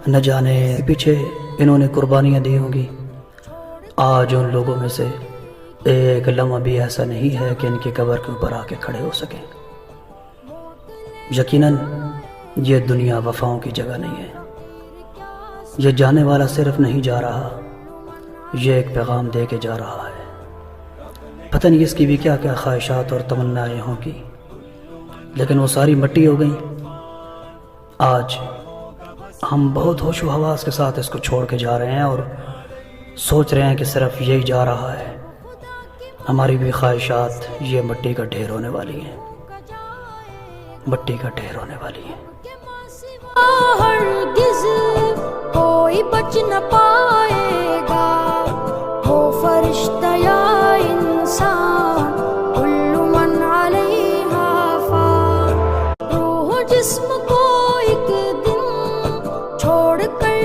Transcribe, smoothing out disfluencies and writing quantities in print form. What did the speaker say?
نہ جانے پیچھے انہوں نے قربانیاں دی ہوں گی. آج ان لوگوں میں سے ایک لمحہ بھی ایسا نہیں ہے کہ ان کی قبر کے اوپر آ کے کھڑے ہو سکیں. یقیناً یہ دنیا وفاؤں کی جگہ نہیں ہے. یہ جانے والا صرف نہیں جا رہا، یہ ایک پیغام دے کے جا رہا ہے. پتہ نہیں اس کی بھی کیا کیا خواہشات اور تمنائیں ہوں گی، لیکن وہ ساری مٹی ہو گئیں. آج ہم بہت ہوش و حواس کے ساتھ اس کو چھوڑ کے جا رہے ہیں اور سوچ رہے ہیں کہ صرف یہی جا رہا ہے. ہماری بھی خواہشات یہ مٹی کا ڈھیر ہونے والی ہیں، مٹی کا ڈھیر ہونے والی ہیں. ہرگز کوئی بچ نہ پائے گا، وہ فرشتہ یا انسان، کل من علیہا فان. روح جسم کو ایک دن چھوڑ کر